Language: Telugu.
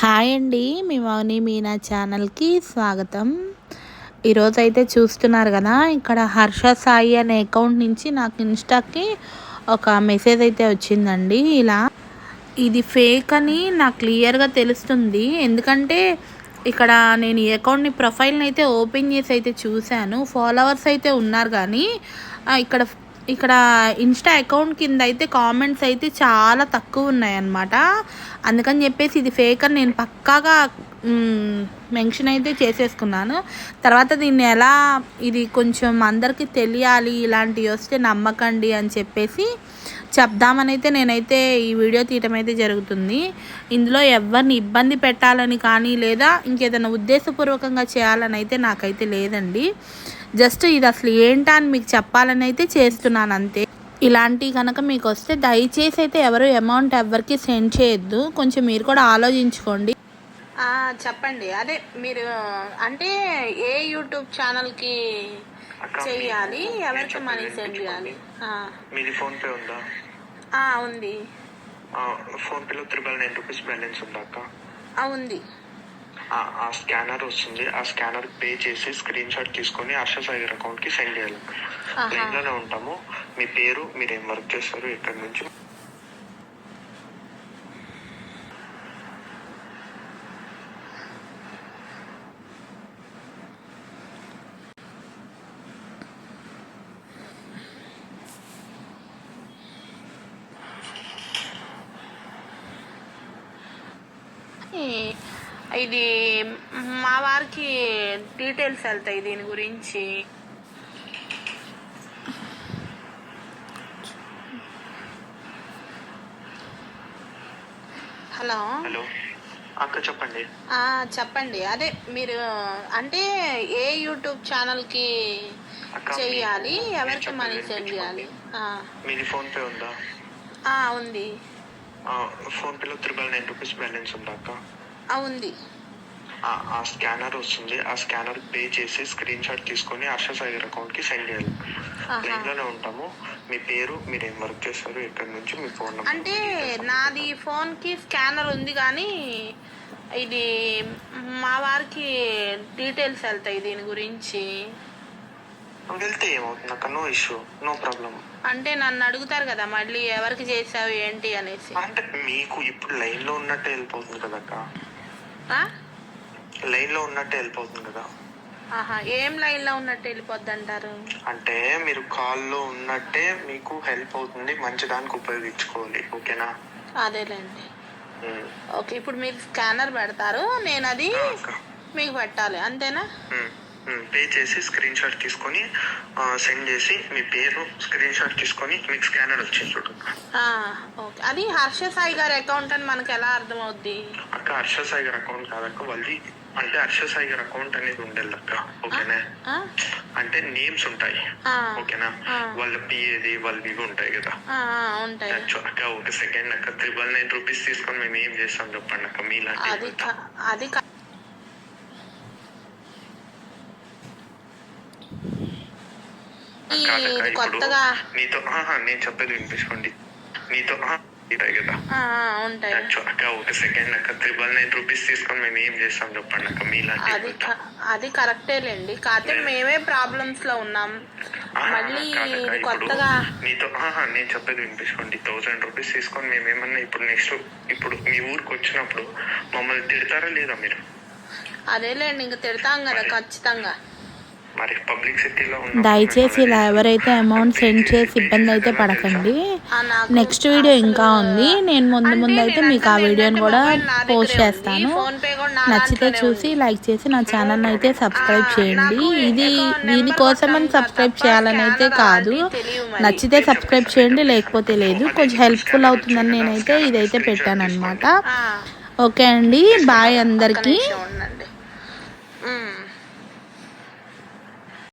హాయ్ అండి, మీ మౌని మీనా ఛానల్కి స్వాగతం. ఈరోజు అయితే చూస్తున్నారు కదా, ఇక్కడ హర్ష సాయి అనే అకౌంట్ నుంచి నాకు ఇన్స్టాకి ఒక మెసేజ్ అయితే వచ్చిందండి. ఇలా ఇది ఫేక్ అని నాకు క్లియర్గా తెలుస్తుంది. ఎందుకంటే ఇక్కడ నేను ఈ అకౌంట్ని ప్రొఫైల్ని అయితే ఓపెన్ చేసి అయితే చూశాను. ఫాలోవర్స్ అయితే ఉన్నారు, కానీ ఇక్కడ ఇక్కడ ఇన్స్టా అకౌంట్ కింద అయితే కామెంట్స్ అయితే చాలా తక్కువ ఉన్నాయన్నమాట. అందుకని చెప్పేసి ఇది ఫేక్ అని నేను పక్కాగా మెన్షన్ అయితే చేసేసుకున్నాను. తర్వాత దీన్ని ఎలా ఇది కొంచెం అందరికీ తెలియాలి, ఇలాంటివి వస్తే నమ్మకండి అని చెప్పేసి చెప్దామని అయితే నేనైతే ఈ వీడియో తీయటం అయితే జరుగుతుంది. ఇందులో ఎవరిని ఇబ్బంది పెట్టాలని కానీ లేదా ఇంకేదైనా ఉద్దేశపూర్వకంగా చేయాలని అయితే నాకైతే లేదండి. జస్ట్ ఇది అసలు ఏంటా అని మీకు చెప్పాలని అయితే చేస్తున్నాను అంతే. ఇలాంటివి కనుక మీకు వస్తే దయచేసి అయితే ఎవరు అమౌంట్ ఎవరికి సెండ్ చేయొద్దు. కొంచెం మీరు కూడా ఆలోచించుకోండి. చెప్పండి, అదే మీరు అంటే ఏ యూట్యూబ్ ఛానల్కి చెయ్యాలి, ఎవరికి మనీ సెండ్ చేయాలి? మీది ఫోన్ పే ఉందా? ఉంది. ఫోన్ పేలో 999 రూపీస్ బ్యాలెన్స్ ఉందా అక్క? ఉంది. ఆ స్కానర్ వస్తుంది, ఆ స్కానర్ పే చేసి స్క్రీన్ షాట్ తీసుకొని హర్ష సాయి అకౌంట్ కి సెండ్ చేయాలి. లైన్ లోనే ఉంటాము. మీ పేరు, మీరు ఏం వర్క్ చేస్తారు, ఎక్కడి నుంచి. ఇది మా వారికి డీటెయిల్స్ వెళ్తాయి దీని గురించి. హలో అక్క చెప్పండి. చెప్పండి, అదే మీరు అంటే ఏ యూట్యూబ్ ఛానల్కి చెయ్యాలి, ఎవరికి మనీ సెండ్ చేయాలి? మీది ఫోన్ పే ఉందా? ఉంది. ఫోన్ పేలో 999 రూపీస్ బ్యాలెన్స్ ఉందా అక్క? ఉంది. ఆ స్కానర్ వస్తుంది, ఆ స్కానర్ పే చేసి స్క్రీన్ షాట్ తీసుకొని హర్ష సాయి అకౌంట్ కి సెండ్ చేయాలి. లైన్ లోనే ఉంటాము. మీ పేరు, మీరు ఏం వర్క్ చేస్తారు, ఎక్కడి నుంచి, మీ ఫోన్ నెంబర్. అంటే నాది ఫోన్ కి స్కానర్ ఉంది, కానీ ఇది మా వారికి డీటెయిల్స్ వెళ్తాయి దీని గురించి. వెళ్తే ఏమవుతుంది అక్క? No issue, no problem. అంటే నన్ను అడుగుతారు కదా మళ్ళీ ఎవరికి చేసావు ఏంటి అనేసి. అంటే మీకు ఇప్పుడు లైన్ లో ఉన్నట్టే వెళ్ళిపోతుంది కదా అక్క? లైన్ లో ఉన్నట్టే వెళ్ళిపోతుంది కదా. ఏం లైన్ లో ఉన్నట్టు వెళ్ళిపోద్ది అంటారు? అంటే మీరు కాల్లో ఉన్నట్టే మీకు హెల్ప్ అవుతుంది, మంచిదానికి ఉపయోగించుకోవాలి. ఓకేనా? అదేలేండి. ఓకే, ఇప్పుడు మీరు స్కానర్ పెడతారు, నేను అది మీకు పెట్టాలి, అంతేనా? పే చేసి స్క్రీన్ షాట్ తీసుకొని సెండ్ చేసి మీ పేరు స్క్రీన్ షాట్ తీసుకొని మీకు స్కానర్ వచ్చింది చూడు. ఓకే, అది హర్ష సాయి గారి అకౌంట్ అని మనకు ఎలా అర్థం అవుద్ది అక్క? హర్ష సాయి గారి అకౌంట్ కాదక్క, వాళ్ళది అంటే హర్ష సాయి గారి అకౌంట్ అనేది ఉండేది అక్క. ఓకేనా? అంటే నేమ్స్ ఉంటాయి. ఓకేనా? వాళ్ళ పిఏది వాళ్ళవి ఇవి ఉంటాయి కదా. అక్క ఒక సెకండ్ అక్క, 999 రూపీస్ తీసుకొని మేము ఏం చేస్తాం చెప్పండి అక్క? మీలాంటి అది కొత్తగా నీతో నేను చెప్పేది వినిపించుకోండి. నీతో ఉంటాయి కదా. అక్క ఒక సెకండ్ అక్క, 999 రూపీస్ తీసుకొని మేము ఏం చేస్తాం చెప్పండి అక్క? మీలాంటి అది కరెక్టేలేండి, కాకపోతే మేమే ప్రాబ్లమ్స్ లో ఉన్నాం. మళ్ళీ కొత్తగా నీతో నేను చెప్పేది వినిపించుకోండి. 1000 రూపీస్ తీసుకొని మేము ఏమన్నా ఇప్పుడు నెక్స్ట్ ఇప్పుడు మీ ఊరికి వచ్చినప్పుడు మమ్మల్ని తిడతారా లేదా మీరు? అదేలేండి, ఇంక తిడతాం కదా ఖచ్చితంగా. దయచేసి ఇలా ఎవరైతే అమౌంట్ సెండ్ చేసి ఇబ్బంది అయితే పడకండి. నెక్స్ట్ వీడియో ఇంకా ఉంది, నేను ముందు అయితే మీకు ఆ వీడియోని కూడా పోస్ట్ చేస్తాను. నచ్చితే చూసి లైక్ చేసి నా ఛానల్ని అయితే సబ్స్క్రైబ్ చేయండి. ఇది దీనికోసమని సబ్స్క్రైబ్ చేయాలని అయితే కాదు, నచ్చితే సబ్స్క్రైబ్ చేయండి, లేకపోతే లేదు. కొంచెం హెల్ప్ఫుల్ అవుతుందని నేనైతే ఇదైతే పెట్టాను అనమాట. ఓకే అండి, బాయ్ అందరికీ.